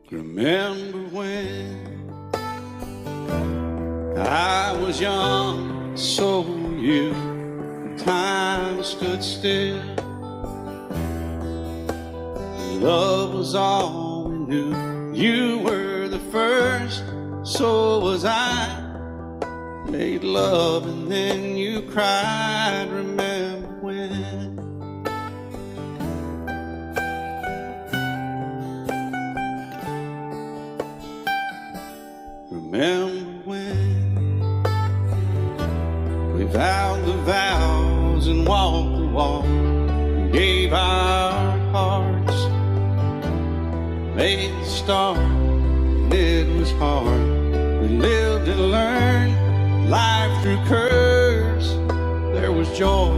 Remember when I was young, so were you, and time stood still. Love was all we knew. You were the first, so was I. Made love and then you cried. Remember when? Remember when we vowed the vows and walked the walk and gave our hearts, made the start, and it was hard. We lived and learned life through curves. There was joy,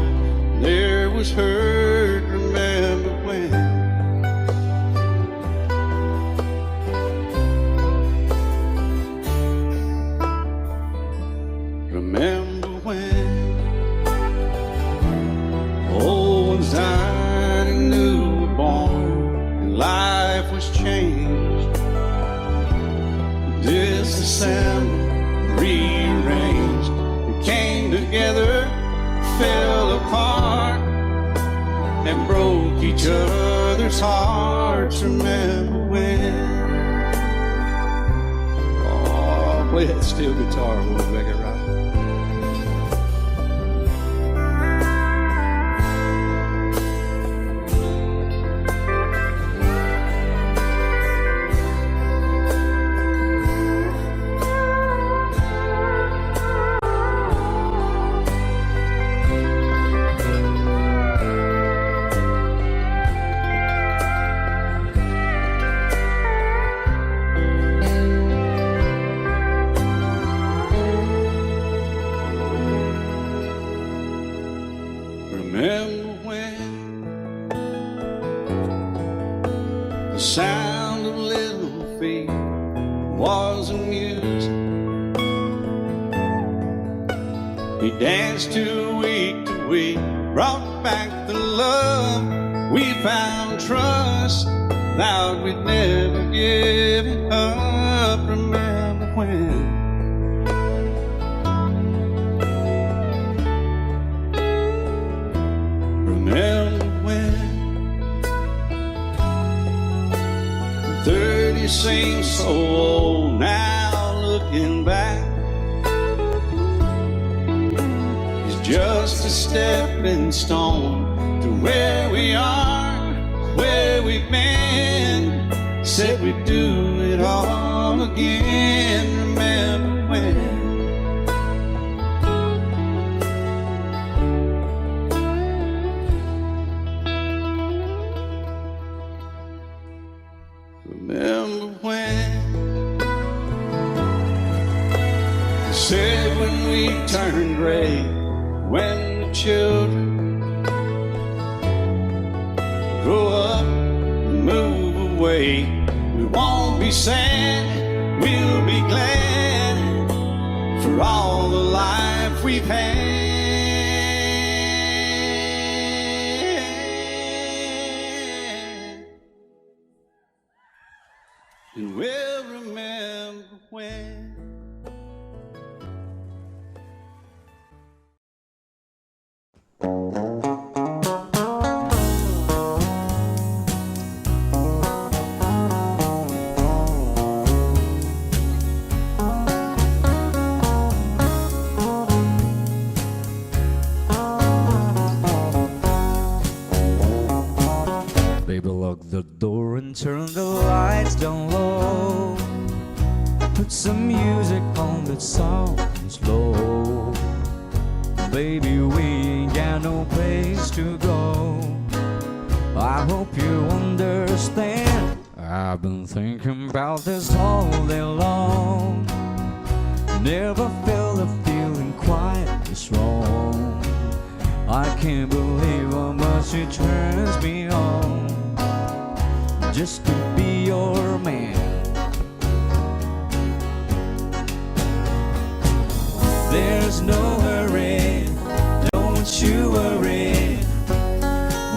there was hurt. Remember when? Remember when old ones died and new were born, and life was changed, disassembled, rearranged. We came together, fell apart, and broke each other's hearts. Remember when? Oh, play that steel guitar, we'll make it right. Remember when the sound of little feet was a music we danced to week, brought back the love we found, trust, vowed we'd never give it up. Remember when? Remember when 30 seems so old now, looking back, it's just a stepping stone to where we are, where we've been. Said we'd do it all again. Remember when? Remember when they said when we turned gray, when the children grow up and move away, we won't be sad, we'll be glad for all the life we've had. And we'll remember when. Baby, lock the door and turn the lights down low. Put some music on that's soft and slow. Baby, we ain't got no place to go. I hope you understand. I've been thinking about this all day long. Never felt a feeling quite this wrong. I can't believe how much it turns me on just to be your man. There's no hurry, don't you worry.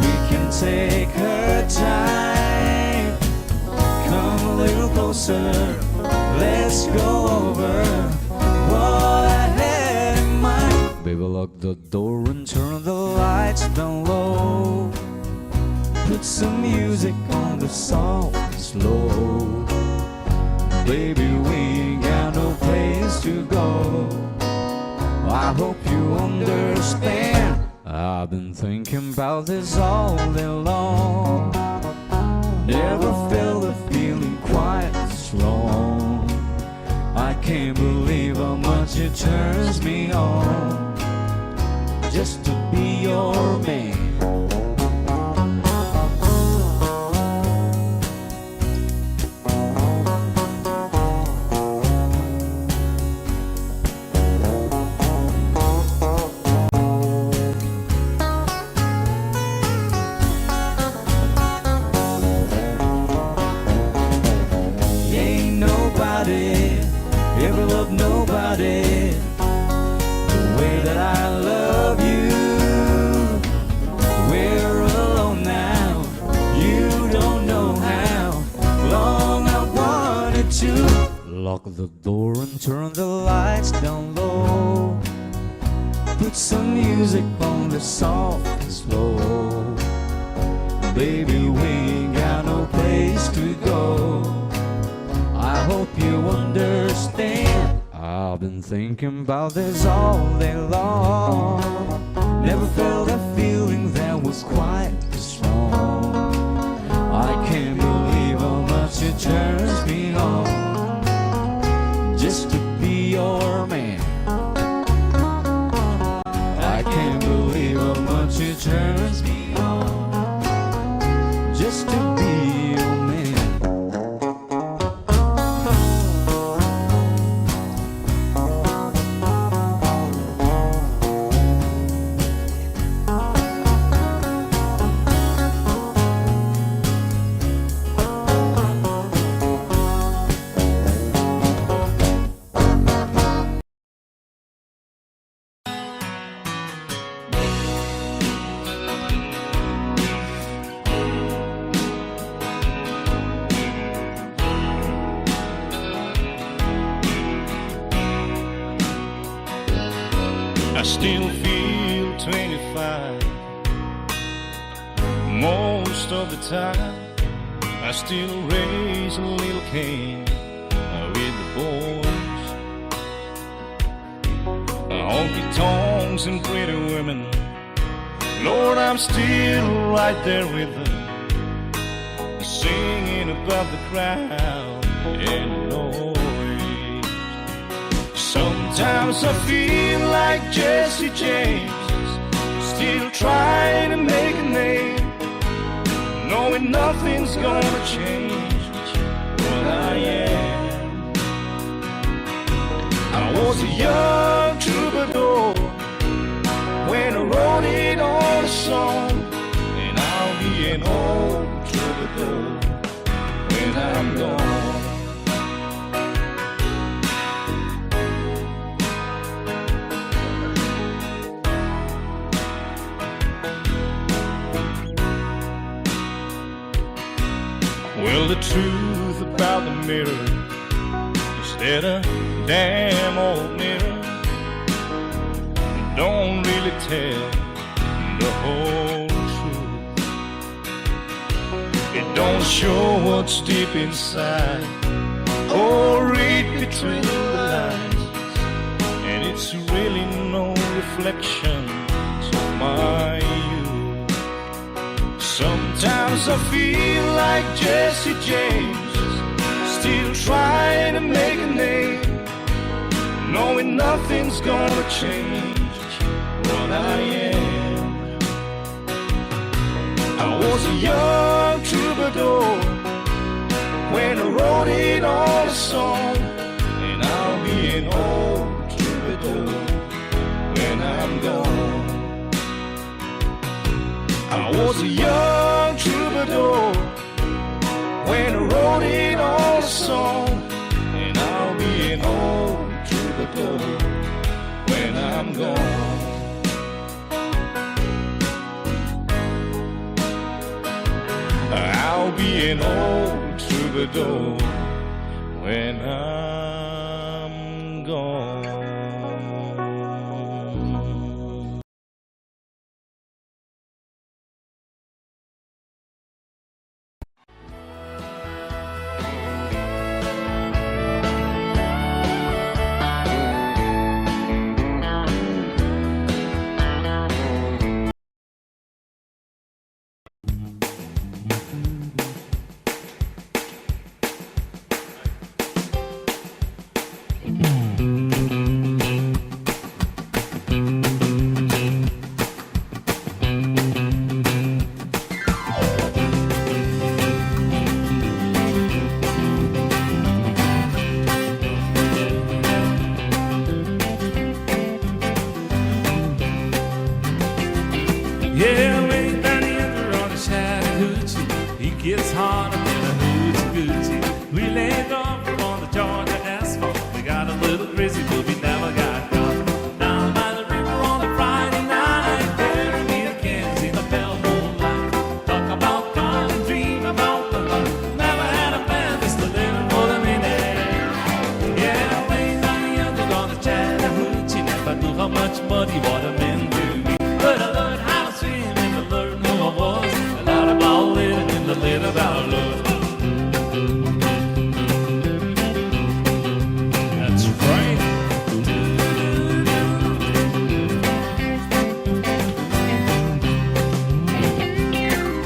We can take our time. Come a little closer. Baby, lock the door and turn the lights down low. Put some music on the soft and slow. Baby, we ain't got no place to go. I hope you understand. I've been thinking about this all day long. Never felt a feeling quite strong. I can't believe how much it turns me on just to be your man. Ever love nobody the way that I love you. We're alone now, you don't know how long I wanted to. Lock the door and turn the lights down low. Put some music on the soft and slow. Baby, we ain't got no place to go. I hope you understand. I've been thinking about this all day long. Never felt a feeling that was quite as strong. I can't believe how much it turns me on just to be your man. I can't believe how much it turns me on just to be your man. I still feel 25 most of the time. I still raise a little Cain with the boys. Honky tonks and pretty women, Lord, I'm still right there with them, singing above the crowd and noise. Sometimes I feel like Jesse James, still trying to make a name, knowing nothing's gonna change what I am. I was a young troubadour when I wrote it on a song, and I'll be an old troubadour when I'm gone. Well, the truth about the mirror is that a damn old mirror don't really tell the whole truth. It don't show what's deep inside or read between the lines, and it's really no reflection of my youth. Sometimes I feel like Jesse James, still trying to make a name, knowing nothing's gonna change what I am. I was a young troubadour when I wrote it on a song, and I'll be an old troubadour when I'm gone. I was a young troubadour when I wrote it on a song, and I'll be an old troubadour when I'm gone. I'll be an old troubadour when I'm gone. Yeah, way down yonder on the Chattahoochee, he gets harder than a hoochie coochie. We laid off on the Georgia asphalt. We got a little crazy, but we never got caught. Down by the river on a Friday night, there me and Kansas in the pale moonlight. Talk about God and dream about the love. Never had a plan, just a living for the minute. Yeah, way down yonder on the Chattahoochee, never knew how much muddy water meant to me. But I learned how to swim and I learned who I was. A lot about living and a little about love. That's right.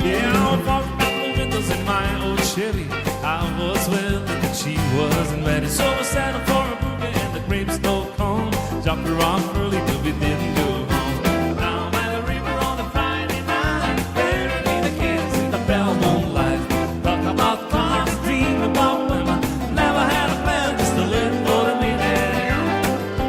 Yeah, I walked out the windows in my old Chevy. I was willing, but she wasn't ready. So I settled for a boogie and the grapes no cone. Dropped her off early, but we didn't go home. Down by the river on a Friday night, buried me the kids in the pale moonlight. Talk about cars, dream about women. Never had a plan, just a little for the minute.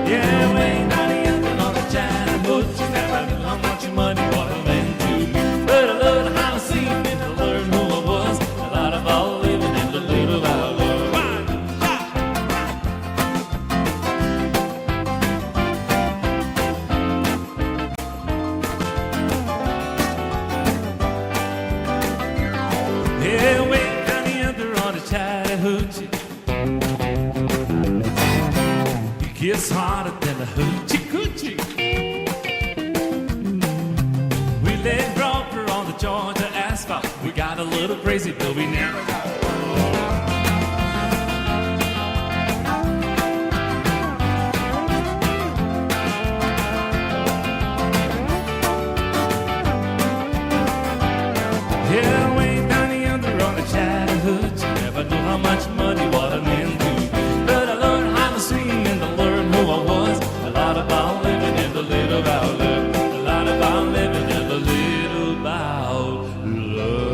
Yeah, way down the end on the Chattahoochee, never knew how much money water meant to me. But I learned how to sing and I learned who I was. A lot about living and a little about love. Yeah, way down the under on the Chattahoochee, it gets harder than the hoochie coochie. We laid rubber on the Georgia asphalt. We got a little crazy, but we never got yeah, way down the under on the Chattahoochee, never knew how much money water meant to me. But I learned how to swim and I learned who I was. A lot about living and a little about love. A lot about living and a little about love.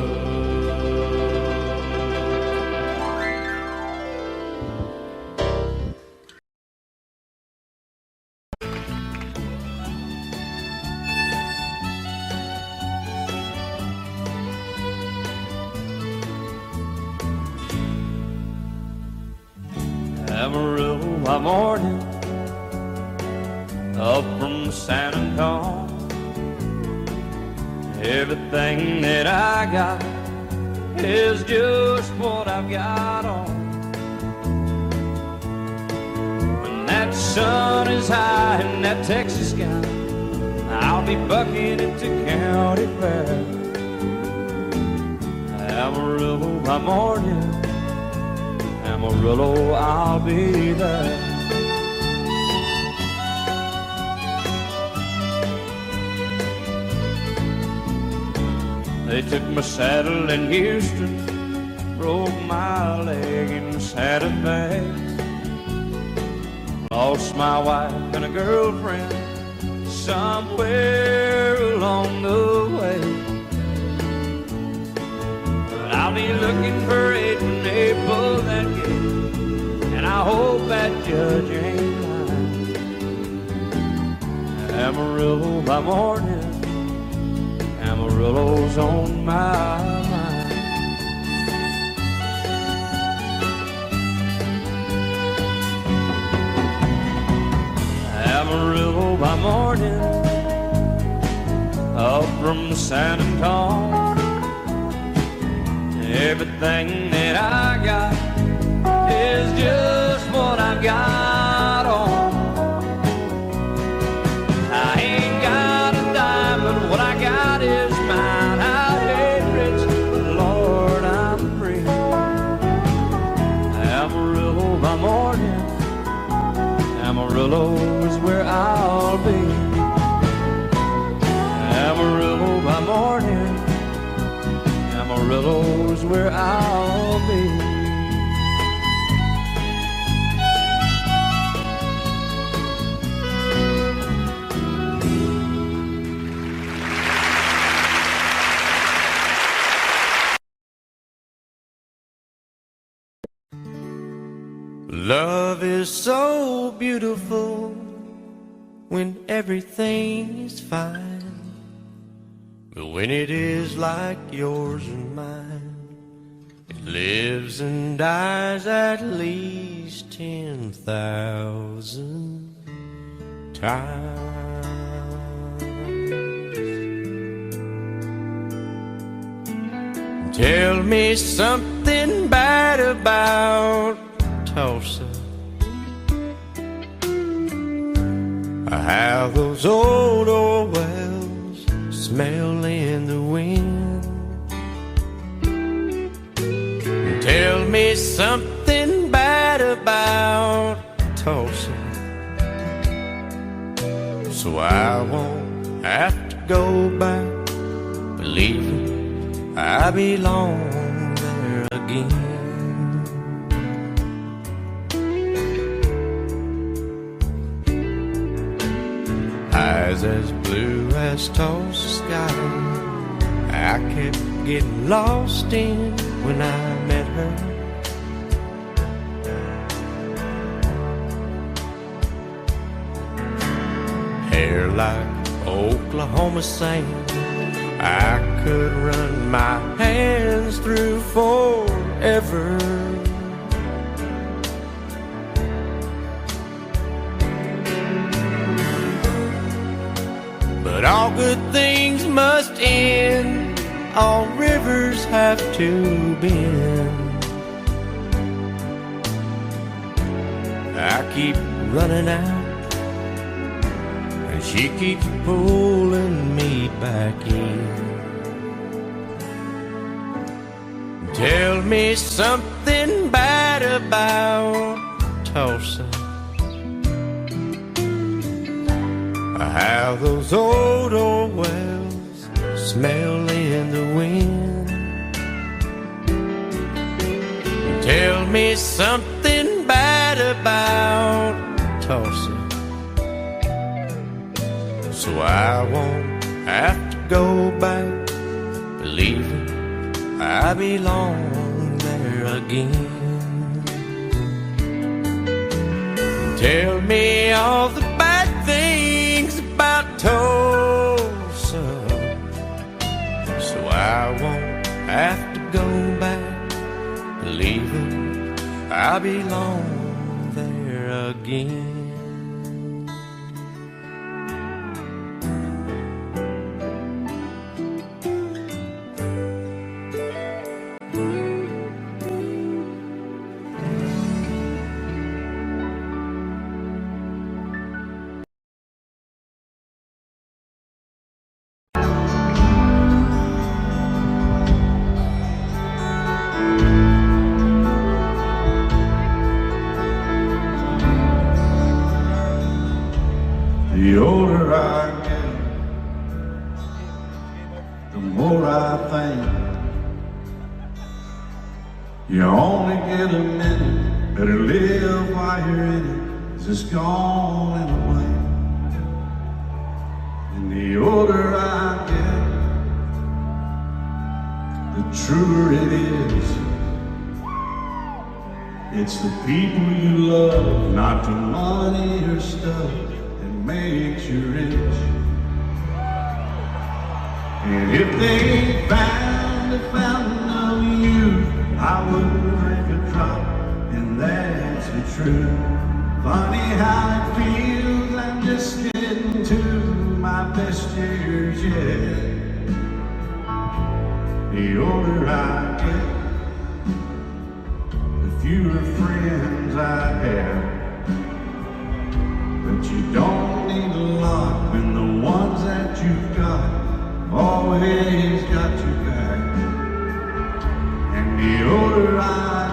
Amarillo by morning, up from San Antonio. Everything that I got is just what I've got on. When that sun is high in that Texas sky, I'll be bucking into county fair. Amarillo by morning, Amarillo, I'll be there. They took my saddle in Houston, broke my leg in Santa Fe. Lost my wife and a girlfriend somewhere along the way. But I'll be looking for it when they pull that gate, and I hope that judge ain't lying. Amarillo by morning, Amarillo's on my mind. Amarillo by morning, up from San Antonio. Everything that I got is just what I've got on. I ain't got a dime, but what I got is mine. I ain't rich, but Lord, I'm free. Amarillo by morning, Amarillo is where I'll be. Amarillo by morning, Amarillo's where I'll be. Love is so beautiful when everything is fine. But when it is like yours and mine, it lives and dies at least 10,000 times. Tell me something bad about Tulsa, how those old wells smell in the wind. Tell me something bad about Tulsa, so I won't have to go back believing I belong there again. Eyes as blue as Tulsa sky, I kept getting lost in when I met her. Hair like Oklahoma sand, I could run my hands through forever. But all good things must end, all rivers have to bend. I keep running out, and she keeps pulling me back in. Tell me something bad about Tulsa, how those old wells smell in the wind. Tell me something bad about Tulsa, so I won't have to go back believing I belong there again. Tell me all the bad things about Tulsa, so I won't have to go back believing I belong there again. The older I get, the more I think you only get a minute, better live while you're in it, 'cause it's gone in a blink. And the older I get, the truer it is. It's the people you love, not the money or stuff, makes you rich. And if they found a fountain of youth, I wouldn't drink a drop, and that's the truth. Funny how it feels, I'm just getting to my best years yet. The older I get, the fewer friends I have. But you don't need a lot when the ones that you've got always got you back. And the older I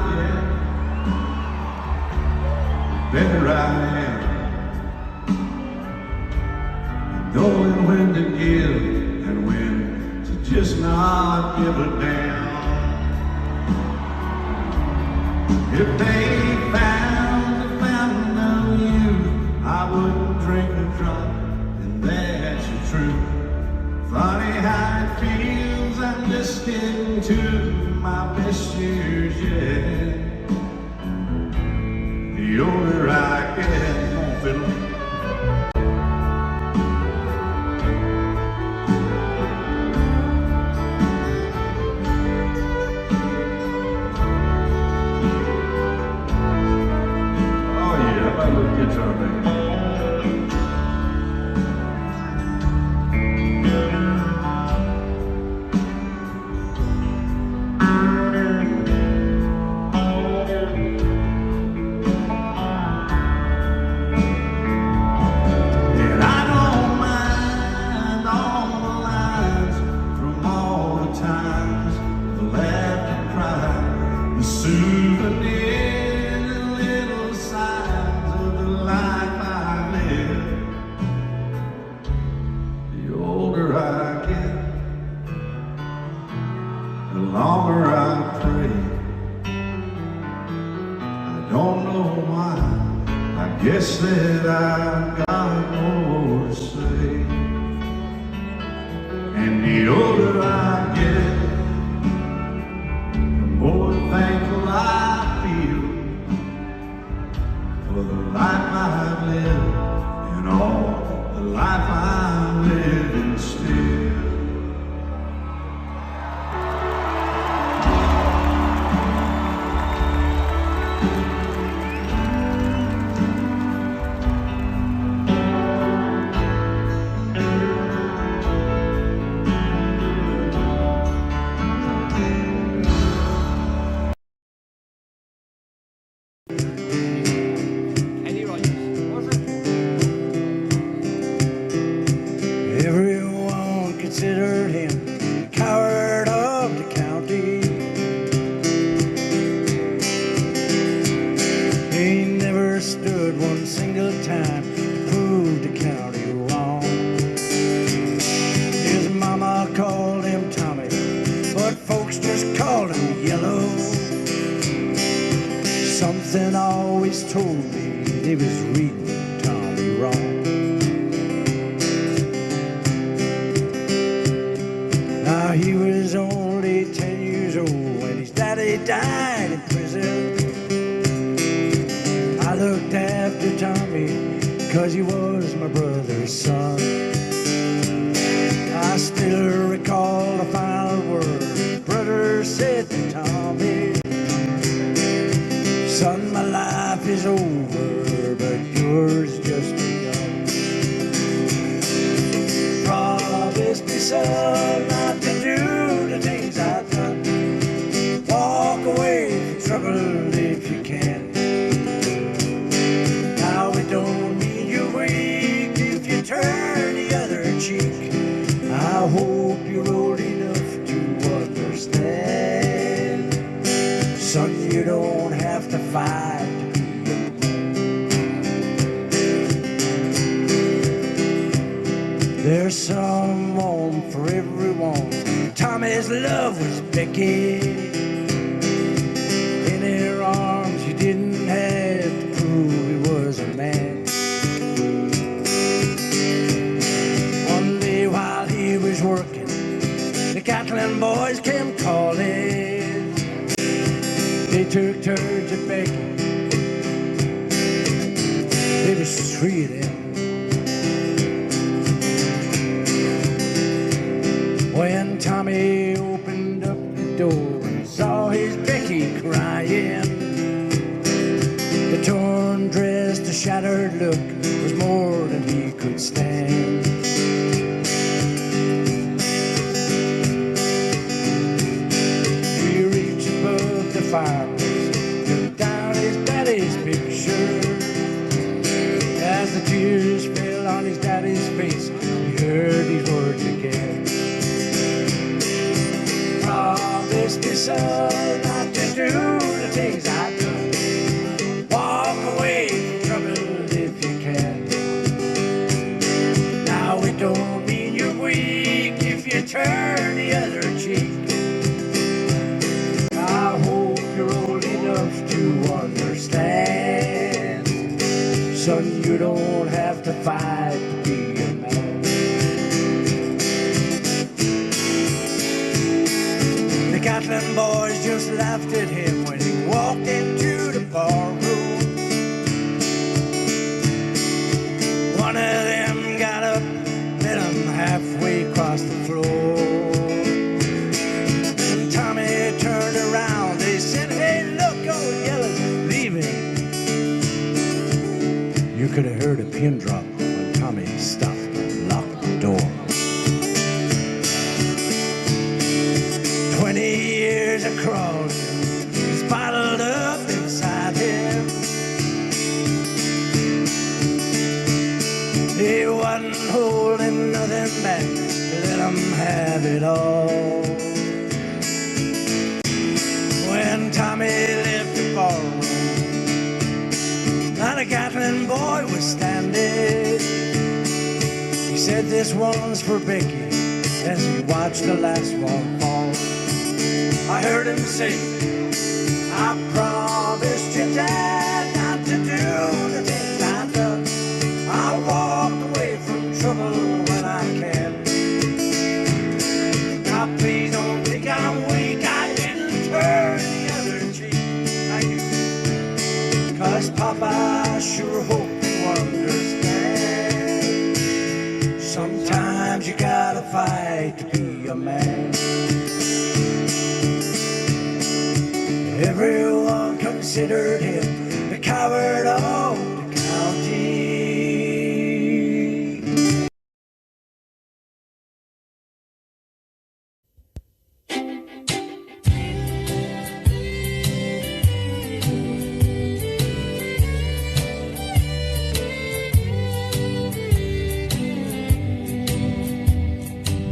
get, the better I am, knowing when to give and when to just not give a damn. If they found a fountain of youth, I wouldn't drink a drop, and that's the truth. Funny how it feels, I'm just getting to my best years yet. The older I get, come on, fiddle. said I've got more to say. And the older I get, the more thankful I feel for the life I've lived and all the life I'm living still. Everyone considered him the coward of the county. He never stood one single time to prove the county wrong. His mama called him Tommy, but folks just called him Yellow. Something always told me they was reading Tommy wrong. Now he was only 10 years old when his daddy died in prison. I looked after Tommy 'cause he was my brother's son. I still recall the final word his brother said to Tommy. Son, my life is over, but yours just begun. Promise me, son, not to do the things I've done. Walk away from trouble if you can. Now it don't mean you're weak if you turn the other cheek. I hope you're old enough to understand. Son, you don't have to fight to be a man. There's someone for everyone. Tommy's love was Becky. In her arms you didn't have to prove he was a man. One day while he was working, the Catlin boys came calling. They took turns at Becky. There was 3 of them. When Tommy opened up the door and saw his Becky crying, the torn dress, the shattered look was more than he could stand. He reached above the fireplace, took down his daddy's picture. As the tears fell on his daddy's face, he heard these words again. Promise me, son, not to do the things I've done. Walk away from trouble if you can. Now it don't mean you're weak if you turn the other cheek. I hope you're old enough to understand. Son, you don't have to fight to be a man. The Catlin boys just laughed at him when he walked into the barroom. One of them got up, met him halfway across the floor. When Tommy turned around, they said, "Hey, look, old Yellow's leaving." You could have heard a pin drop when Tommy stopped and locked the door. 20 years of crawling is bottled up inside him. He wasn't holding nothing back to let him have it all. When Tommy left the ballroom, not a Catlin boy was standing. He said, "This one's for Becky," as he watched the last one fall. I heard him say, "I promised your dad not to do the things I've done. Sometimes you gotta fight to be a man. Everyone considered him the coward of the county.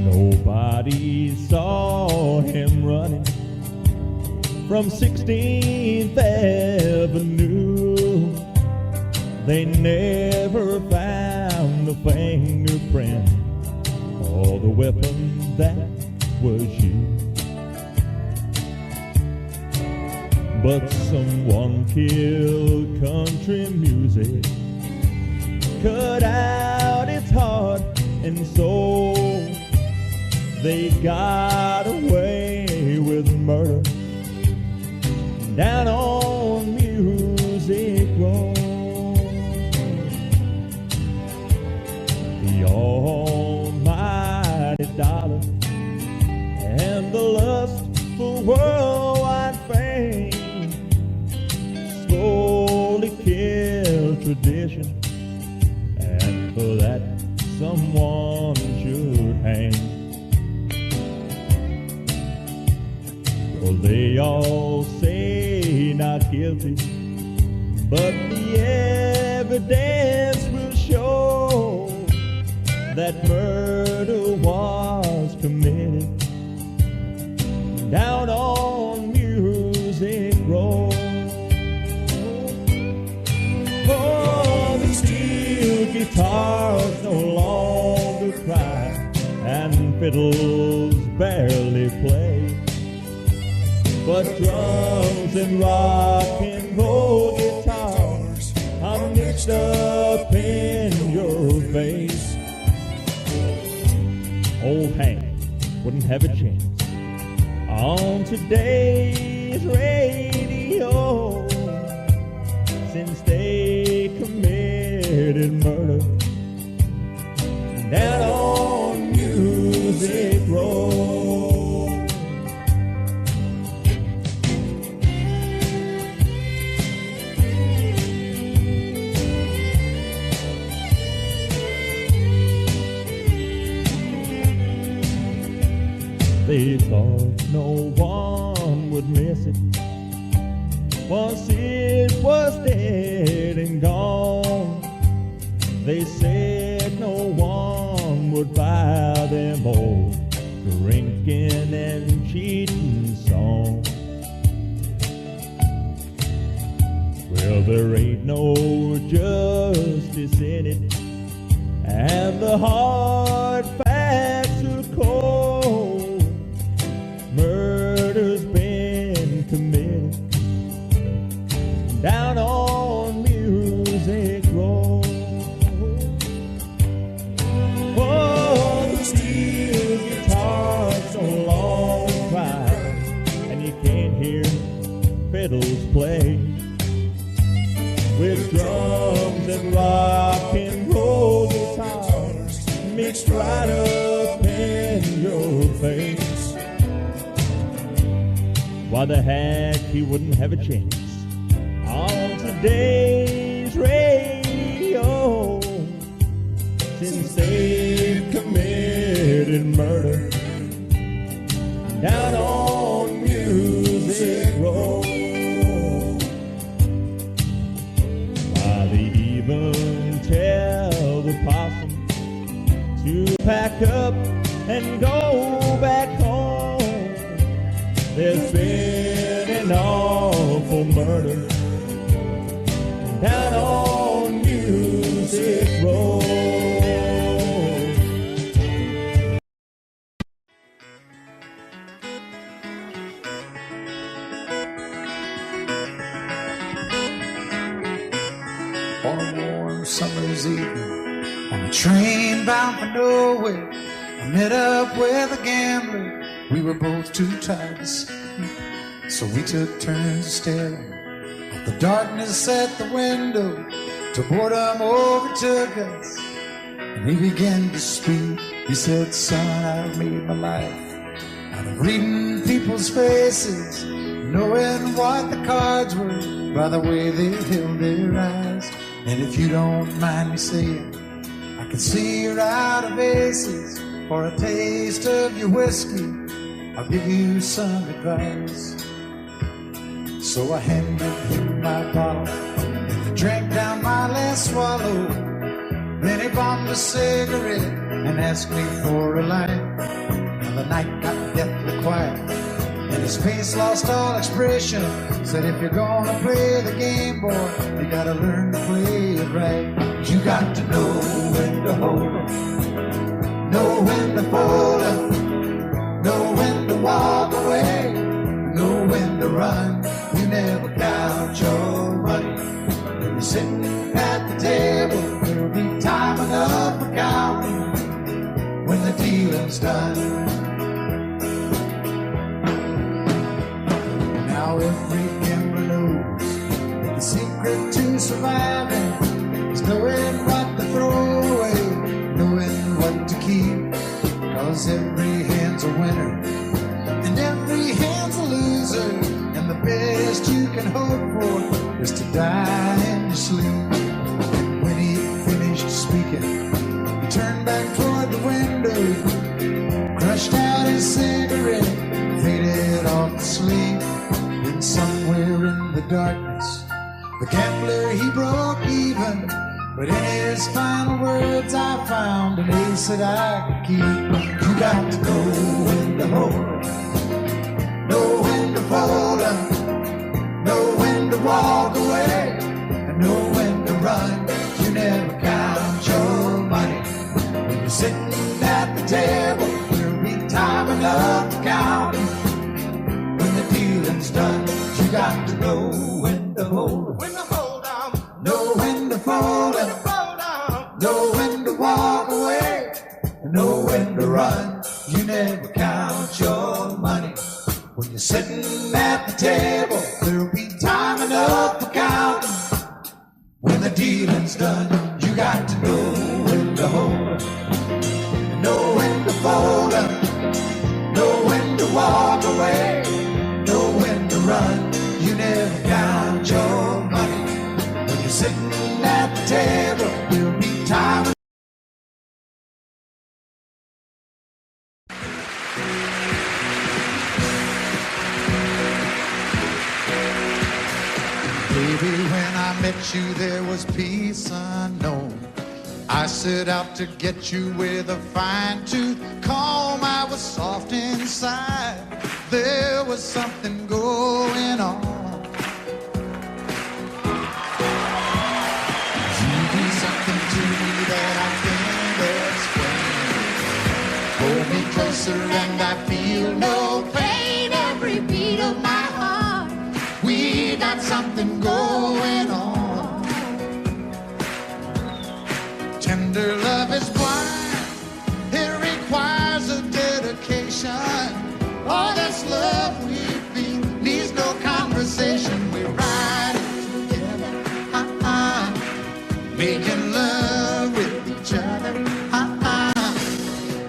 Nobody saw him running from 16th Avenue. They never found the fingerprint or the weapon that was used. But someone killed country music, cut out its heart and soul. They got away with murder down on Music Road. The almighty dollar and the lust for worldwide fame slowly killed tradition, and for that someone should hang. Well, they all say not guilty, but the evidence will show that murder was committed down on Music Road. For the steel guitars no longer cry and fiddles barely play, but drums and rock and roll guitars are mixed up in your face. Old Hank wouldn't have a chance on today's radio, since they committed murder down on Music Road. They thought no one would miss it once it was dead and gone. They said no one would buy them old drinking and cheating songs. Well, there ain't no justice in it, and the hard facts are cold. Murder's been committed down on Music Road. Oh, the steel guitars no longer cry, and you can't hear fiddles play, with drums and rock and roll guitars mixed right up in your face. Why the heck he wouldn't have a chance on today's radio, since they've committed murder down on Music Road. Why they even tell the possum to pack up and go back home. There's been an awful murder down on Music Road. On a warm summer's evening, on a train bound for nowhere, I met up with a gambler. We were both too tired to sleep, so we took turns staring at the darkness at the window till boredom overtook us And he began to speak. He said, son, I've made my life out of reading people's faces, knowing what the cards were by the way they held their eyes. And if you don't mind me saying, I can see you're out of aces. For a taste of your whiskey, I'll give you some advice. So I handed him my bottle, and he drank down my last swallow. Then he bombed a cigarette and asked me for a light. Now the night got deathly quiet, and his face lost all expression. Said, if you're gonna play the game, boy, you gotta learn to play it right. You got to know when to hold 'em, know when to fold 'em, know when to walk away, know when to run. You never count your money when you're sitting at the table. There'll be time enough for counting when the dealing's done. Now every gambler knows that the secret to surviving is knowing what to throw away, knowing what to keep. 'Cause every hand's a winner and every hand's a loser, and the best you can hope for is to die in your sleep. When he finished speaking, he turned back toward the window, crushed out his cigarette, faded off to sleep. Then somewhere in the darkness, the gambler, he broke even. But in his final words, I found an ace that I could keep. You got to know when to hold 'em, know when to fold 'em, know when to walk away, and know when to run. You never count your money when you're sitting at the table. There'll be time enough to count 'em when the dealing's done. You got to know when to hold 'em, know when to fold 'em, know when to walk away, and know when to run. You never count your money when you're sitting at the table. There'll be time enough for counting when the dealing's done. You got to know when to hold 'em, know when to fold 'em, know when to walk away, know when to run. You never count your money when you're sitting at the table. There'll be time. Baby, when I met you, there was peace unknown. I set out to get you with a fine-tooth comb. I was soft inside. There was something going on. You do something to me that I can't explain. Hold me closer and I feel no pain. Every beat of my heart, we got something going on. Tender love is blind. It requires a dedication. All this love we feel needs no conversation. We ride together, making love with each other,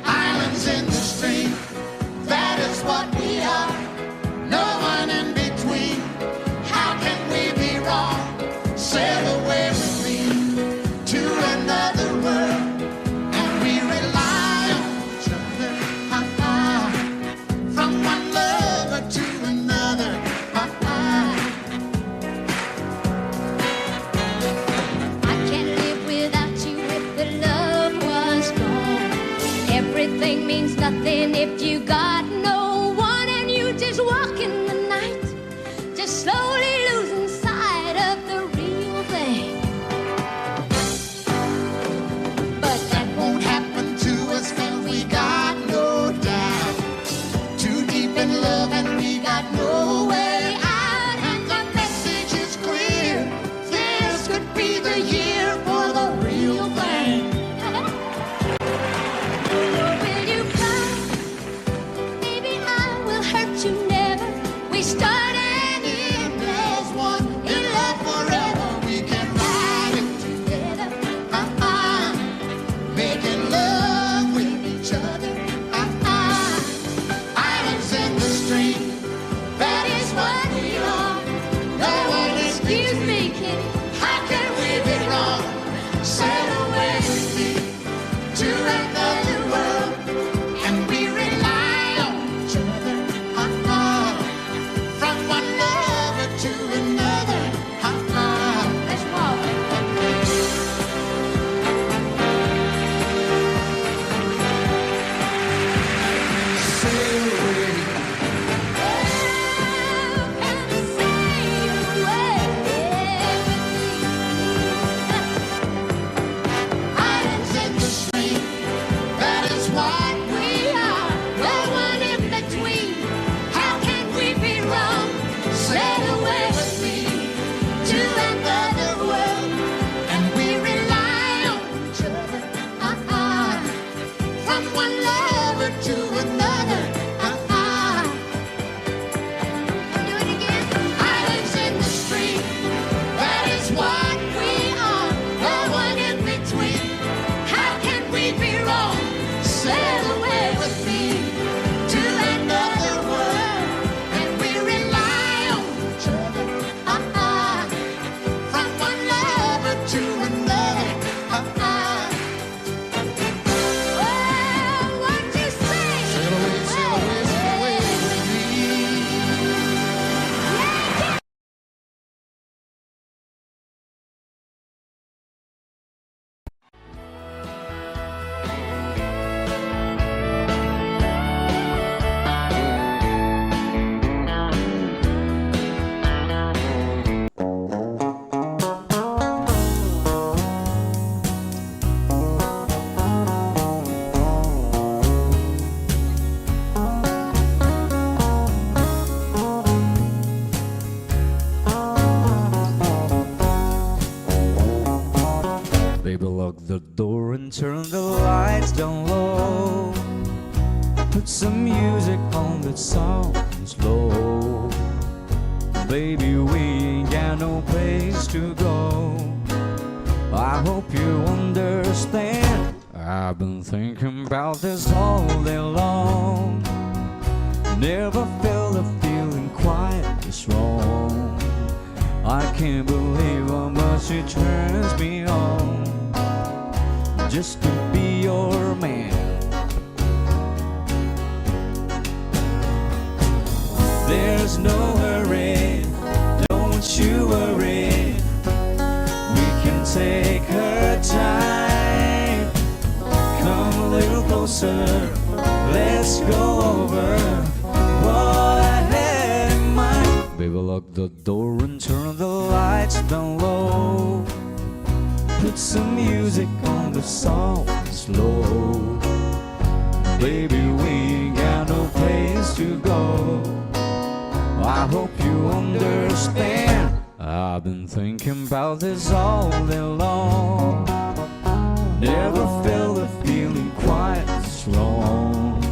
Islands in the stream, that is what we are. No one in between. How can we be wrong? Sail away with me to another world, and we rely on each other, from one lover to another. I can't live without you if the love was gone. Everything means nothing if you got no one, and you just walk in the night, just slowly losing sight of the real thing. But that won't happen to us, 'cause we got no doubt. Too deep in love and we got no way out. And the message is clear. This could be the year for the real thing. Will you come Put some music on that song slow. Baby, we ain't got no place to go. I hope you understand. I've been thinking about this all day long. Never felt a feeling quite this wrong. I can't believe how much it turns me on just to be your man. There's no hurry, don't you worry. We can take her time. Come a little closer, let's go over what I had in mind. Baby, lock the door and turn the lights down low. Put some music on the soft slow. Baby, we ain't got no place to go. I hope you understand. I've been thinking about this all day long. Never felt a feeling quite strong.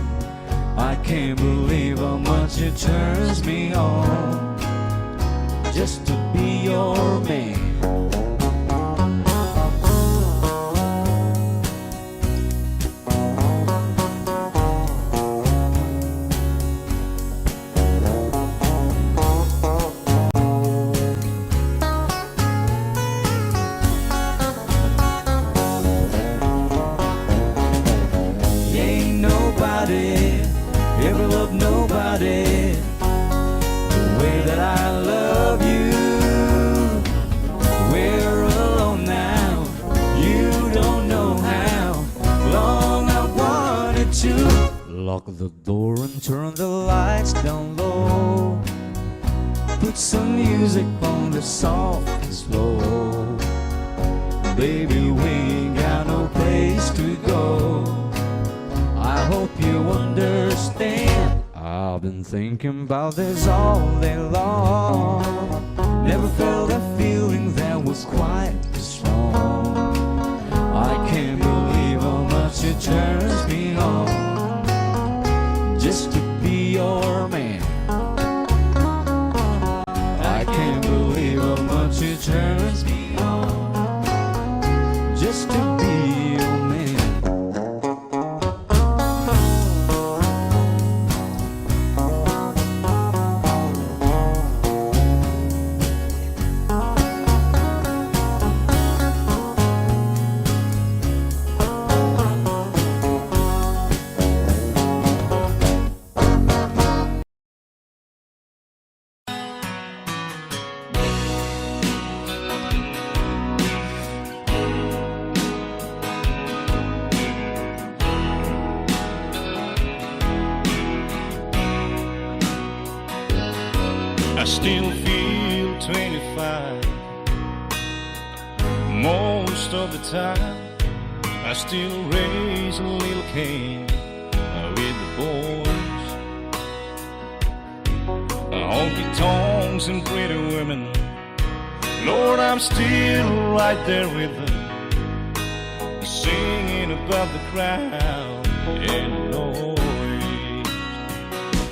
I can't believe how much it turns me on just to be your man. Ever loved nobody the way that I love you. We're alone now, you don't know how long I wanted to. Lock the door and turn the lights down low. Put some music on the soft and slow. Baby, we ain't got no place to go. I hope you understand. I've been thinking about this all day long. Never felt a feeling that was quite strong. I can't believe how much it turns me on just to be your man. I can't believe how much it turns me on just to be your man. I still feel 25 most of the time. I still raise a little cane with the boys. Honky tonks and pretty women, Lord, I'm still right there with them, singing above the crowd and the noise.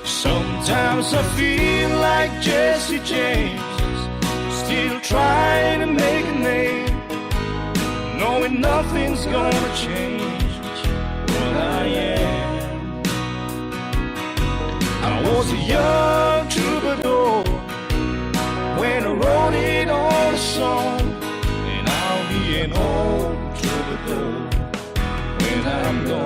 Sometimes I feel like Jesse James, still trying to make a name, knowing nothing's gonna change what I am. I was a young troubadour when I wrote it on a song, and I'll be an old troubadour when I'm gone.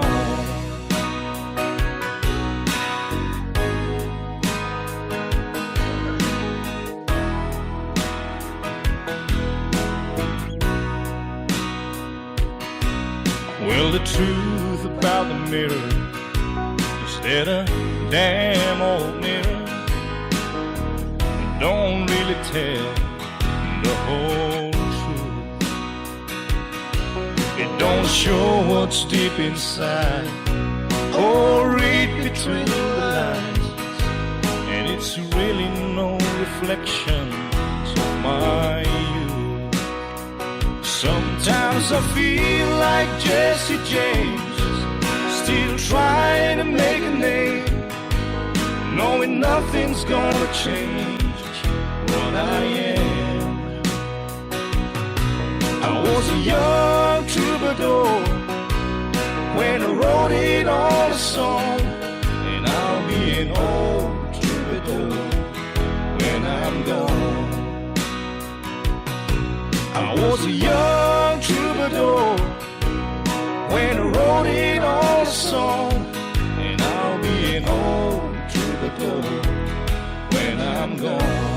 Well, the truth about the mirror is that a damn old mirror don't really tell the whole truth. It don't show what's deep inside or read between the lines, and it's really no reflection of my youth. Sometimes I feel like Jesse James, still trying way to make a name, knowing nothing's gonna change what I am. I was a young troubadour when I wrote it on a song, and I'll be an old troubadour when I'm gone. I was a young troubadour when I wrote it on a song, and I'll be an old troubadour when I'm gone.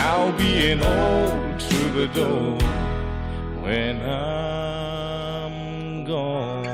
I'll be an old troubadour when I'm gone.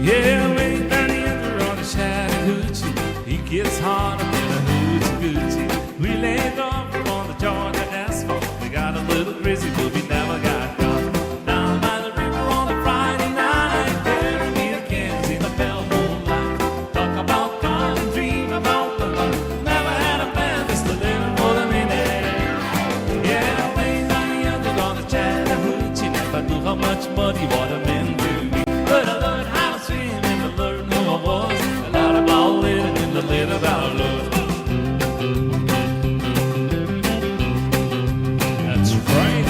Yeah, way down yonder on the Chattahoochee, he gets harder than a hoochie coochie. We laid over on the Georgia asphalt. We got a little crazy, but we never got caught. Down by the river on a Friday night, carry me a Kansas in the pale moonlight. Talk about cars and dream about the love. Never had a plan, just a little more than a minute. Yeah, way down yonder on the Chattahoochee, never knew how much muddy water meant to me. But I learned how to swim and I learned who I was. A lot about living and a little about love. That's right.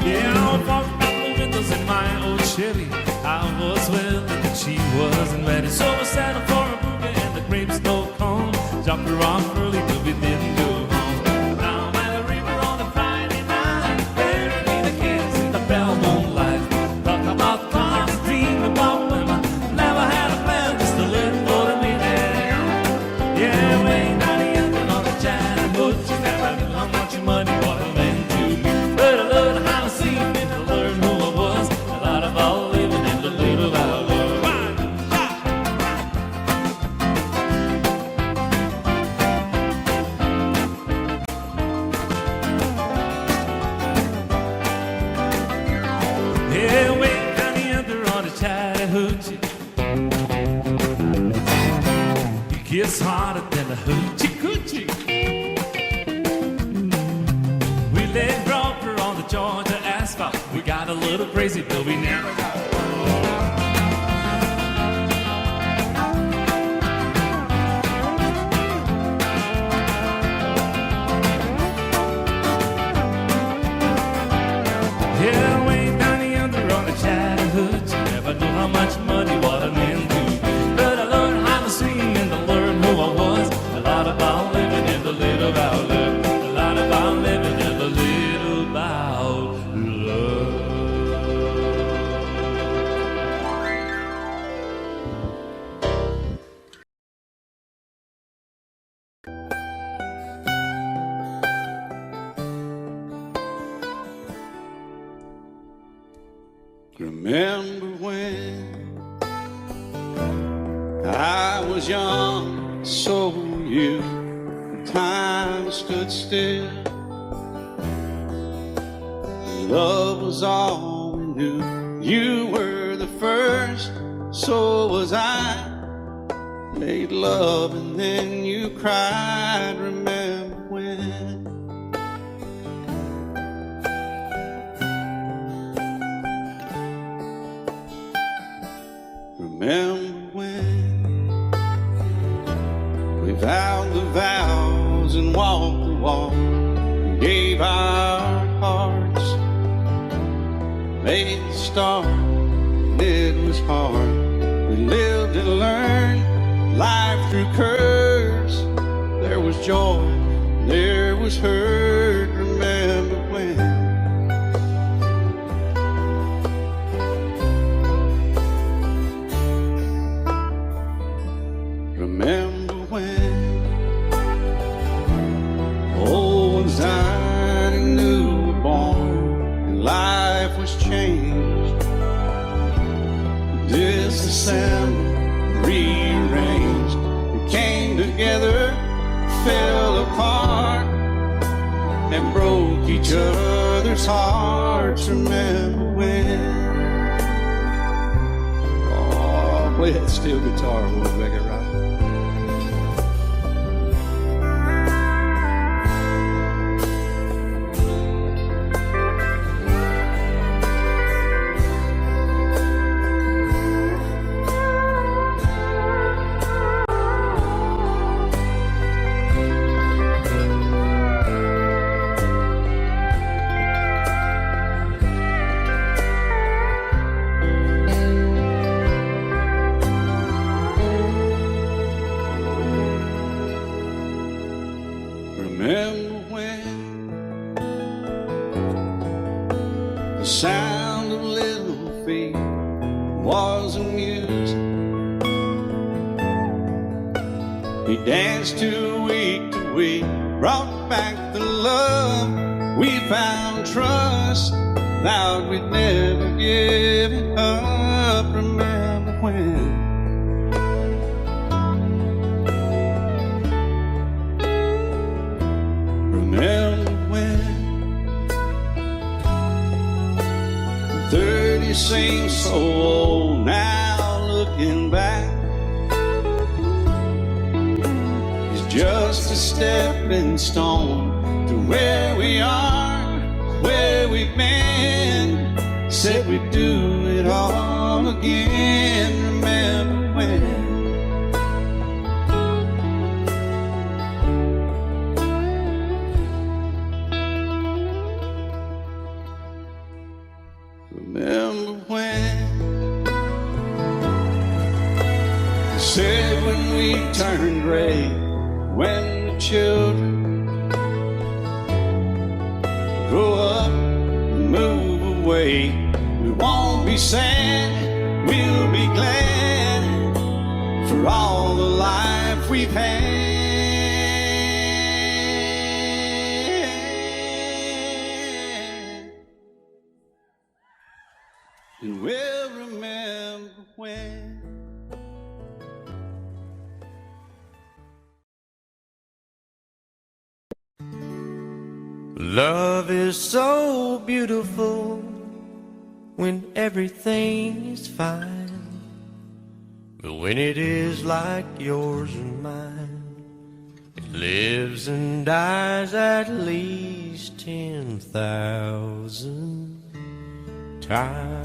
Yeah, I walked out the windows in my old Chevy. I was willing, but she wasn't ready. So I settled for a boogie and the grapes no cone. Jumped around early, but we didn't go home. Down by the river on a Friday night, bury me the kids in the pale moonlight. Talk about cars, dream about women. Never had a plan, just a little more than we did. Yeah, way down the end on the Chattahoochee, never knew how much money water meant to me. But I learned how to sing and I learned who I was. A lot about living and a little about love. Yeah, way down the under on the Chattahoochee, it gets harder than a hoochie coochie. We laid rubber on the Georgia asphalt. We got a little crazy, but we never got yeah, way down the under on the Chattahoochee, never knew how much muddy water meant to me. But I learned how to sing and I learned who I was. A lot about living and a little about love. A lot about living and a little about love. Remember when I was young, so were you. Time stood still. Love was all we knew. You were the first, so was I. Made love and then you cried. Remember when? Remember when we vowed the vows and walked the walk, and gave our hearts, made the start, and it was hard. We lived and learned life through curves. There was joy, there was hurt. Remember when? reassembled, rearranged. We came together, fell apart, and broke each other's hearts. Remember when? Oh, play that steel guitar, we'll make it right. Remember when the sound of little feet was amusing? We danced to week, brought back the love. We found trust, vowed we'd never give it up. Remember when? Remember when 30 seems so old now, looking back. It's just a stepping stone to where we are, where we've been. Said we'd do it all again. Remember when? Remember when they said when we turn gray, when the children grow up and move away, we won't be sad, we'll be glad for all the life we've had. And we'll remember when. Love is so beautiful when everything is fine, but when it is like yours and mine, it lives and dies at least 10,000 times.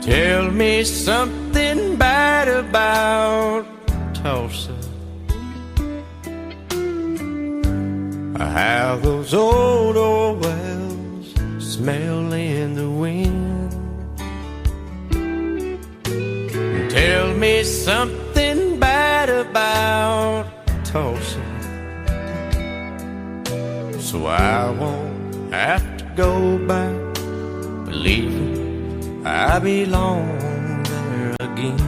Tell me something bad about Tulsa, how those old wells smell in the wind. Tell me something bad about Tulsa, so I won't have to go back believing I belong there again.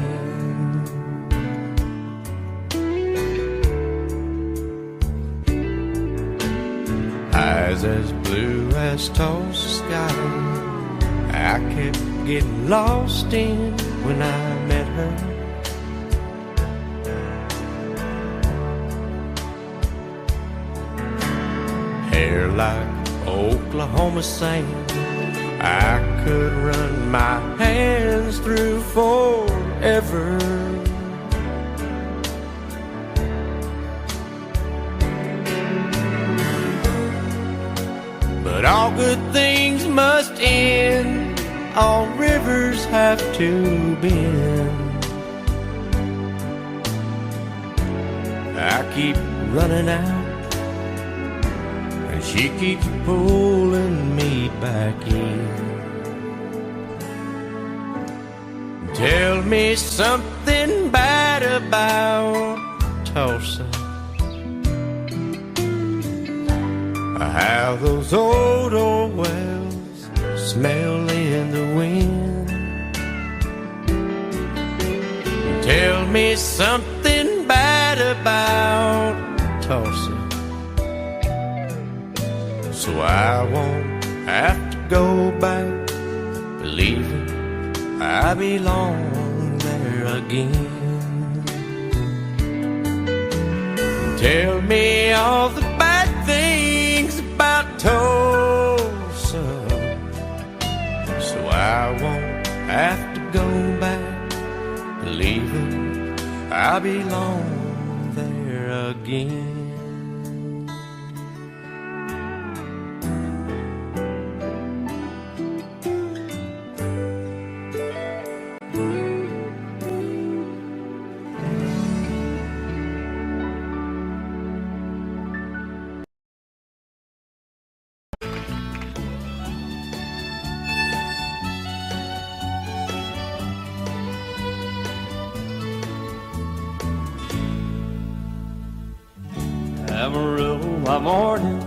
Eyes as blue as Tulsa sky, I kept getting lost in when I met her. Hair like Oklahoma sand, I could run my hands through forever. But all good things must end, all rivers have to bend. I keep running out, and she keeps pulling me back in. Tell me something bad about Tulsa, how those old wells smell in the wind. Tell me something bad about Tulsa, so I won't have to go back, believing I belong there again. Tell me all the bad things about Tulsa, so I won't have to go back, believing I belong there again. Amarillo by morning,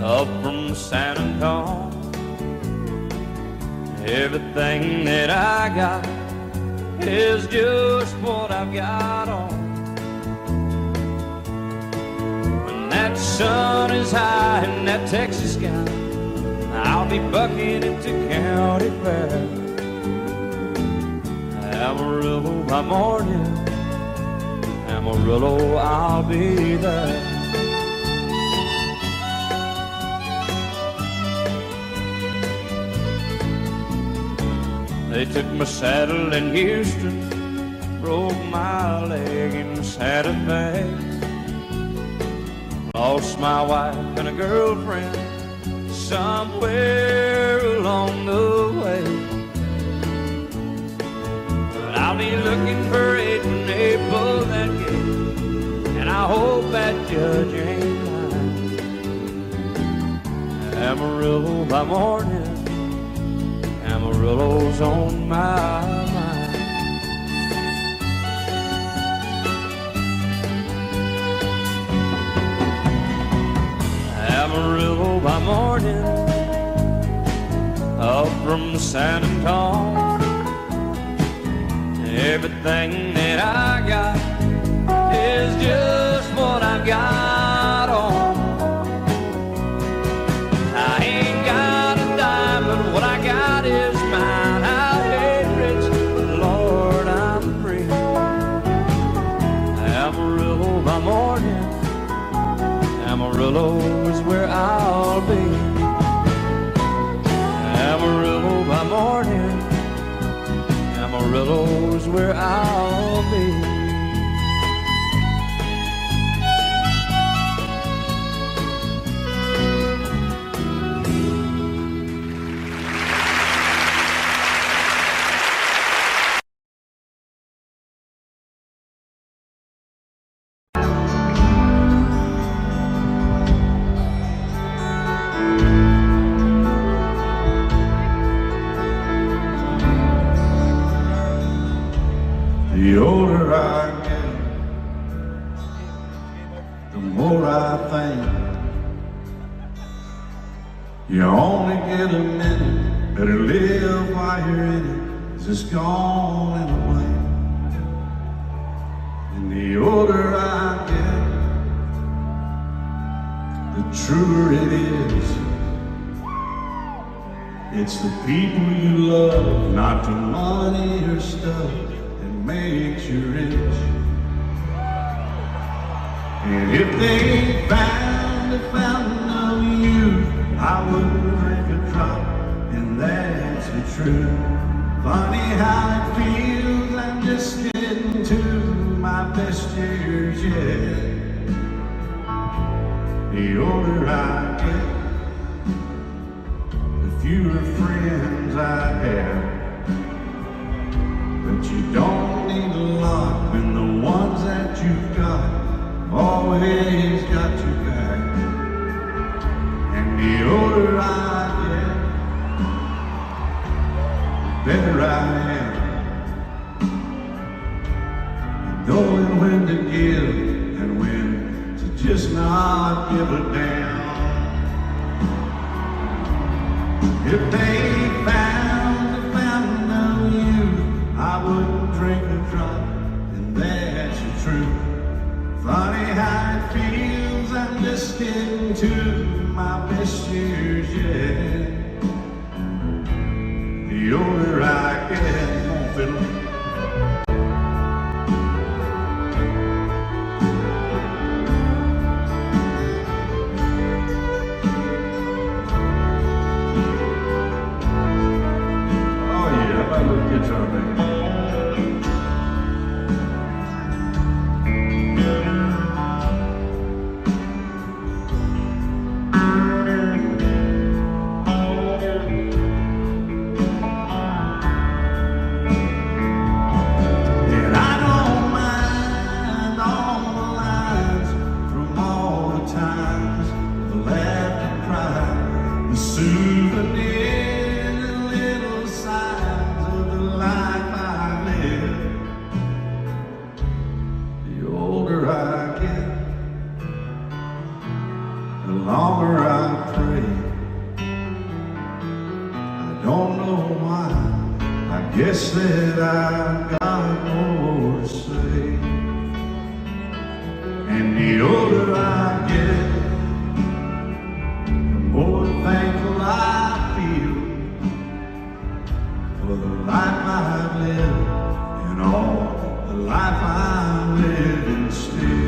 up from San Antonio. Everything that I got is just what I've got on. When that sun is high in that Texas sky, I'll be bucking into county fair. Amarillo by morning, Amarillo, I'll be there. They took my saddle in Houston, broke my leg in Santa Fe. Lost my wife and a girlfriend somewhere along the way. But I'll be looking for it when they pull that gate, and I hope that judge ain't lying. Amarillo by morning, Amarillo's on my mind. Amarillo by morning, up from San Antonio. Everything that I got is just what I've got on. I ain't got a dime, but what I got is mine. I ain't rich, but Lord, I'm free. Amarillo by morning, Amarillo is where I'll be. Amarillo by morning, Amarillo is where I'll be. The older I get, the more I think you only get a minute, better live while you're in it, 'cause it's gone in a blink. And the older I get, the truer it is. It's the people you love, not the money or stuff, makes you rich. And if they found a fountain of youth, I wouldn't drink a drop, and that's the truth. Funny how it feels, I'm just getting to my best years yet. The older I get, the fewer friends I have. But you don't need a lot when the ones that you've got always got you back. And the older I get, the better I am, knowing when to give and when to just not give a damn. If they found a fountain of youth, I wouldn't drink a drop, and that's the truth. Funny how it feels, I'm just getting to my best years yet. Souvenirs and little signs of the life I live. The older I get, the longer I pray. I don't know why, I guess that I've got more to say. And the older I get, the more thankful I feel for the life I've lived and all the life I'm living still.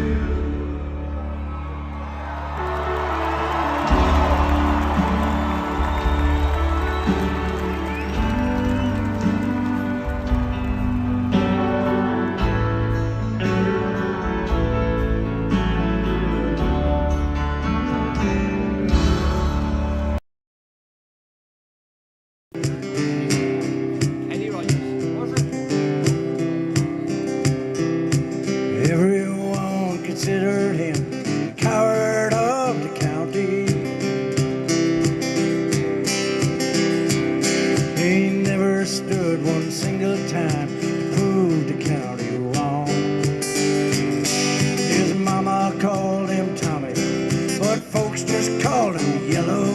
Everyone considered him the coward of the county. He never stood one single time to prove the county wrong. His mama called him Tommy, but folks just called him Yellow.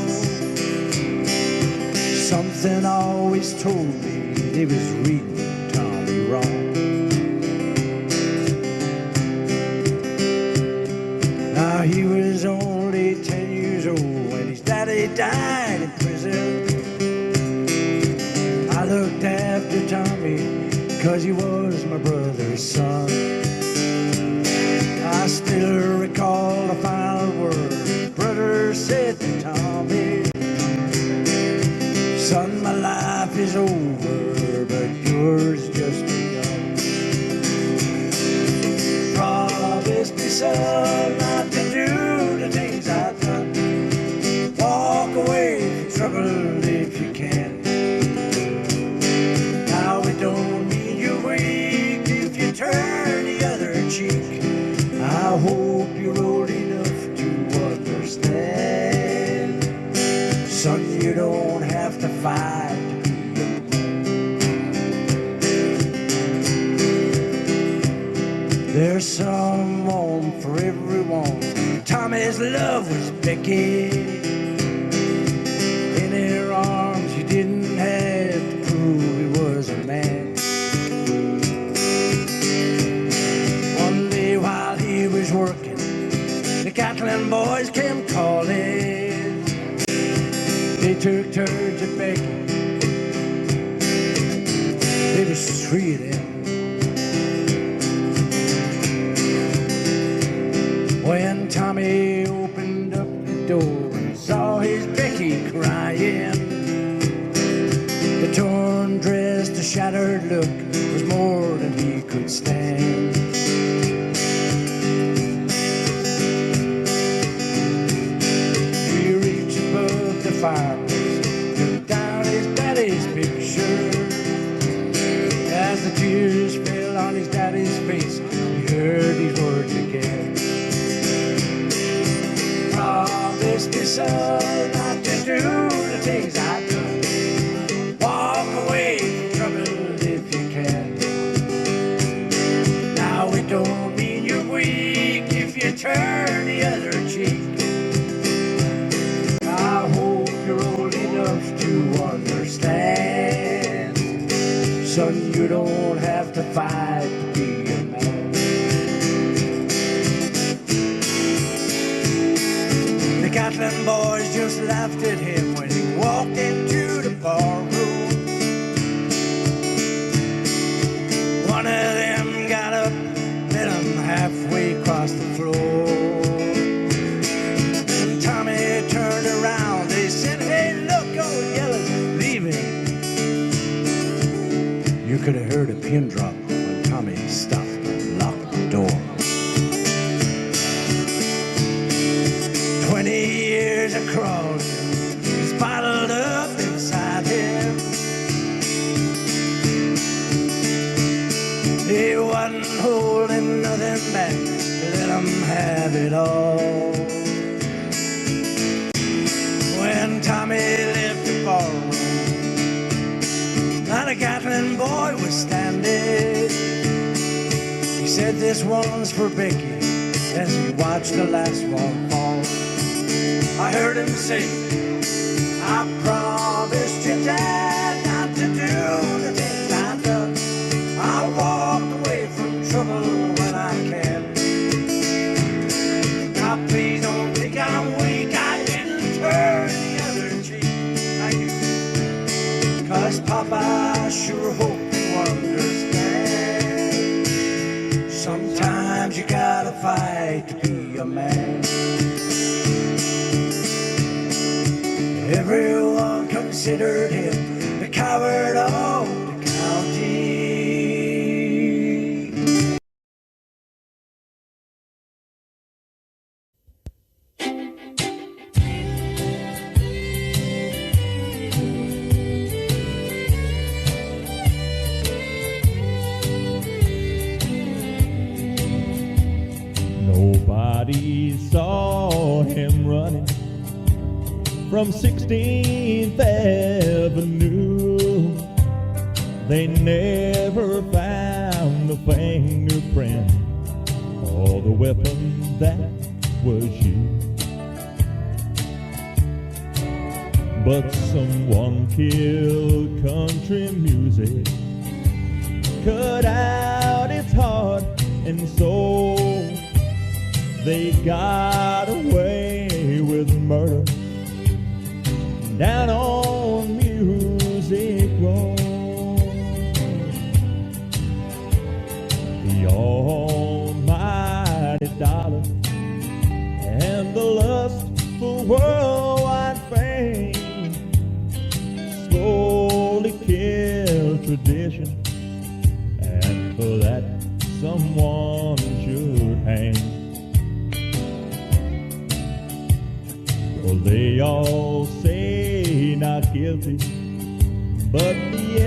Something always told me they was reading Tommy wrong. Now he was only 10 years old when his daddy died in prison. I looked after Tommy 'cause he was my brother's son. I still recall the final word brother said to Tommy. Son, my life is over, but yours just begun. Promise me, son, not to do the things I've done. Walk away from trouble if you can. Now it don't mean you're weak if you turn the other cheek. I hope you're old enough to understand. Son, you don't have to fight to be a man. There's someone for everyone. Tommy's love was Becky. In her arms you didn't have to prove he was a man. One day while he was working, the Catlin boys came calling. They took turns at Becky. There was 3 of them. When Tommy opened up the door and saw his Becky crying, the torn dress, the shattered look was more than he could stand. He reached above the fireplace, took down his daddy's picture. As the tears fell on his daddy's face, he heard these words again. Promise me, son, not to do the things I've done. Walk away from trouble if you can. Now it don't mean you're weak if you turn the other cheek. I hope you're old enough to understand. Son, you don't have to fight to be a man. The Catlin boys just laughed at him when he walked into the barroom. One of them got up, met him halfway across the floor. Tommy turned around, they said, "Hey, look, old Yellow's leaving." You could have heard a pin drop when Tommy stopped and locked the door. 20 years of crawling, he's bottled up inside him. He wasn't holding nothing back, let him have it all. When Tommy Not a Gatlin boy was standing. He said, this one's for Becky, as he watched the last one fall. I heard him say, I promised your dad not to do the things I've done. I walked away from trouble when I can. Now please don't think I'm weak, I didn't turn the other cheek. I used, 'cause Papa, I sure hope you understand. Sometimes you gotta fight to be a man. Everyone considered him the coward of the county. Nobody saw him running from 16th Avenue. They never found the fingerprint or the weapon that was used. But someone killed country music, cut out its heart and soul. They got away with murder down on Music Road. The almighty dollar and the lust for worldwide fame slowly killed tradition, and for that someone should hang. Well, they all say not guilty, but the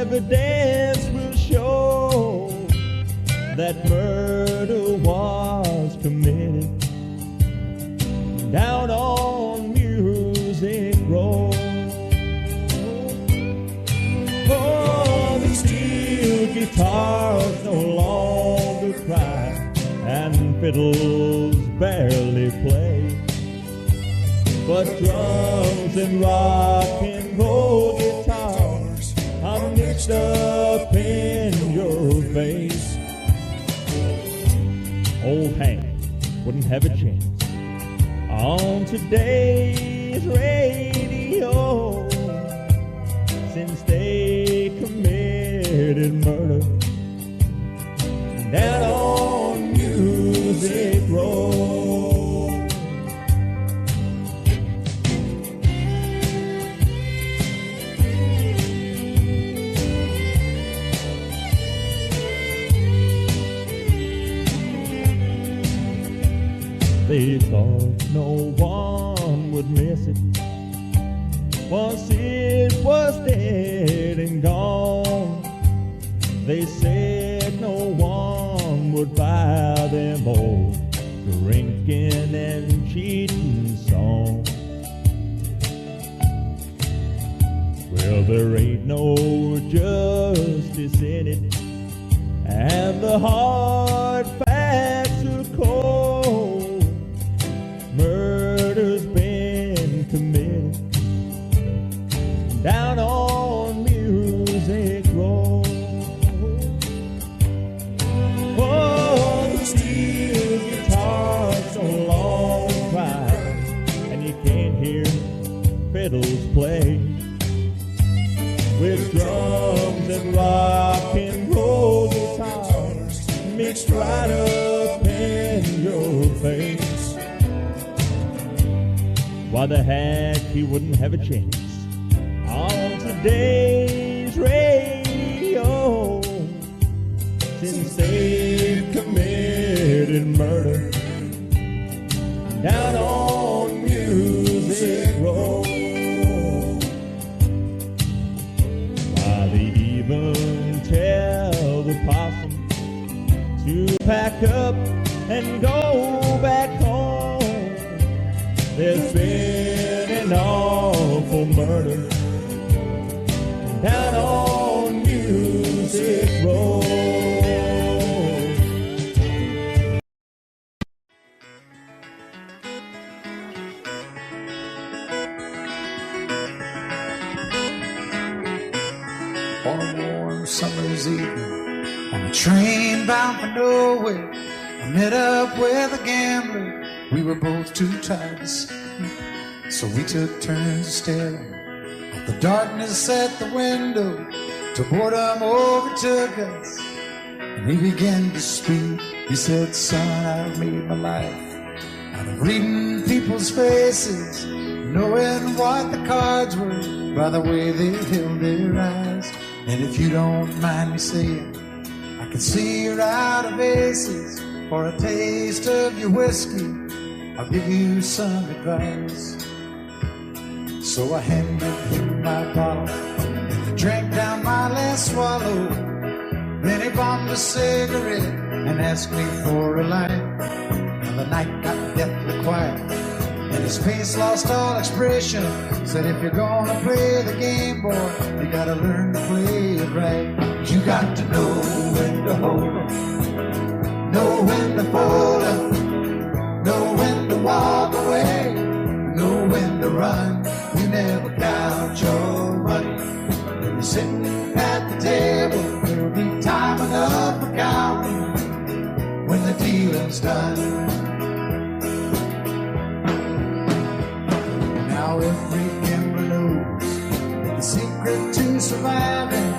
evidence will show that murder was committed down on Music Road. Oh, the steel guitars no longer cry and fiddles barely play, but drums and rock and roll guitars are mixed up in your face. Old Hank wouldn't have a chance on today's radio, since they committed murder down on Music Road. They thought no one would miss it once it was dead and gone. They said no one would buy them old drinking and cheating songs. Well, there ain't no justice in it, and the hard facts are cold. Murder's been committed down on Music Road. Oh, the steel guitars no longer cry, and you can't hear fiddles play, with drums and rock and roll guitars mixed right up in your face. Why the heck he wouldn't have a chance on today's radio, since they've committed murder down on Music Road. Why they even tell the possum to pack up and go back home. There's been an awful murder down on on a warm summer's evening on a train bound for nowhere. I met up with a gambler. We were both too tired to sleep, so we took turns staring at the darkness at the window till boredom overtook us. And he began to speak. He said, son, I've made my life out of reading people's faces, knowing what the cards were by the way they held their eyes. And if you don't mind me saying, I can see you're out of aces. For a taste of your whiskey, I'll give you some advice. So I handed him my bottle and he drank down my last swallow. Then he bombed a cigarette and asked me for a light. And the night got deathly quiet and his face lost all expression. Said, if you're gonna play the game, boy, you gotta learn to play it right. You got to know when to hold 'em, know when to fold 'em, know when to walk away, know when to run. You never count your money when you're sitting at the table. There'll be time enough for counting when the dealing's done. Now every gambler knows that the secret to surviving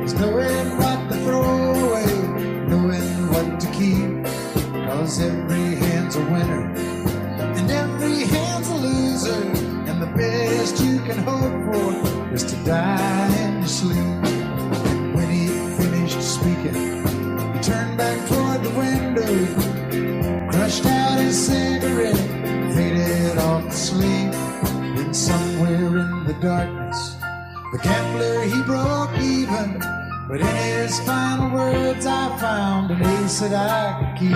is knowing what to throw away, knowing what to keep. Cause every hand's a winner and every hand's a loser, and the best you can hope for is to die in your sleep. When he finished speaking, he turned back toward the window, crushed out his cigarette, faded off to sleep. Then somewhere in the darkness, the gambler, he broke even. But in his final words, I found an ace that I could keep.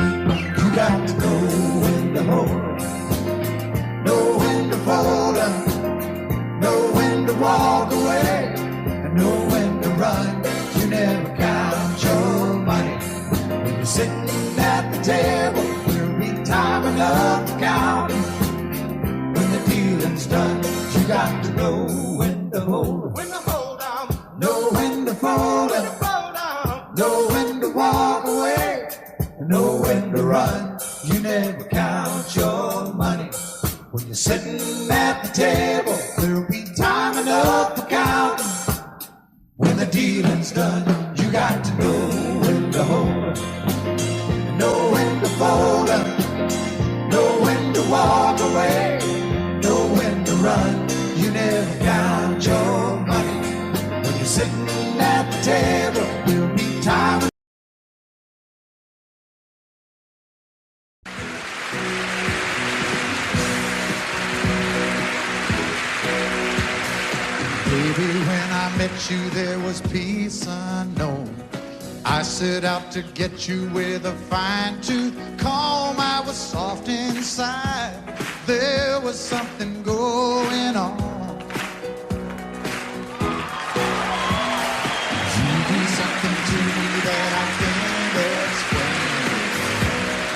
You got to know when to hold 'em, know when to fold 'em, know when to walk away, and know when to run. You never count your money when you're sitting at the table. There'll be time enough to count 'em when the dealing's done. You got to know when to hold 'em, know when to fold 'em, know when to walk away, know when to run. You never count your money when you're sitting at the table. There'll be time enough for counting when the dealing's done. You got to know when to hold 'em, know when to fold 'em, know when to walk away, know when to run. You never count your money when you're sitting at the table. There'll be time. Baby, when I met you, there was peace unknown. I set out to get you with a fine-tooth comb. I was soft inside. There was something going on. You do something to me that I can't explain.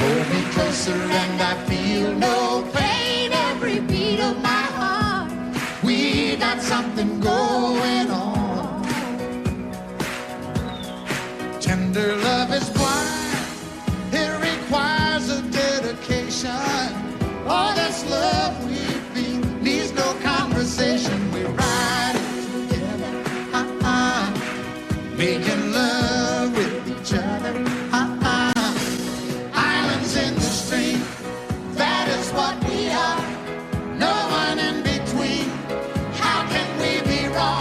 Hold me closer and I feel no pain. Every beat of my heart, we got something going on. Tender love is blind. It requires a dedication. All this love we feel needs no conversation. We ride it together, making love with each other, Islands in the stream, that is what we are. No one in between. How can we be wrong?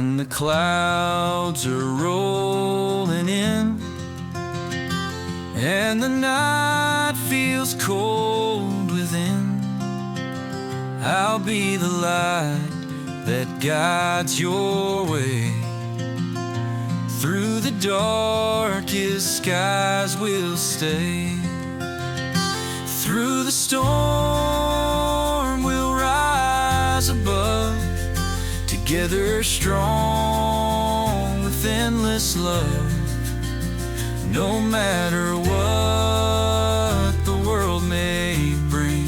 when the clouds are rolling in and the night feels cold within. I'll be the light that guides your way. Through the darkest skies we'll stay. Through the storm we'll rise above, together strong with endless love. No matter what the world may bring,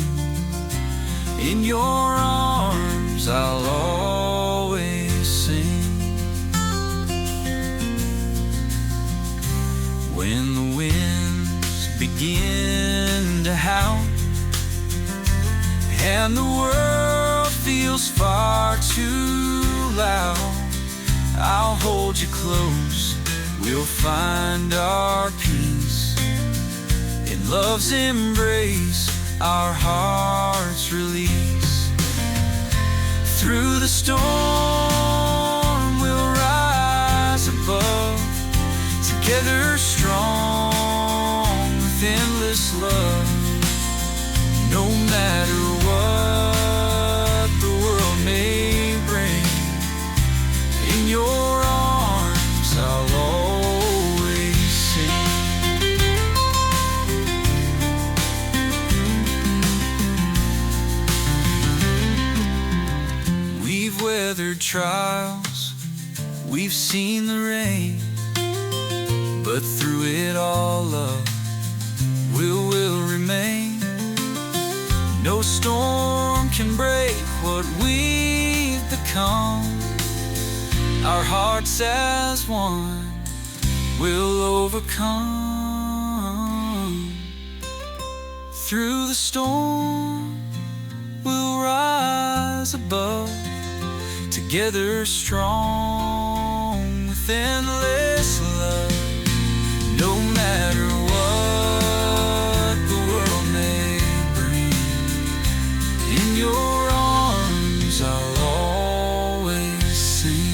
in your arms I'll always sing. When the winds begin to howl and the world feels far too loud, I'll hold you close, we'll find our peace. In love's embrace, our hearts release. Through the storm we'll rise above, together strong with endless love. No matter what the world may bring, in your arms I'll always sing. We've weathered trials, we've seen the rain, but through it all love will remain. No storm can break what we've become. Our hearts as one will overcome. Through the storm we'll rise above, together strong with endless love. No matter what the world may bring, in your arms I'll always sing.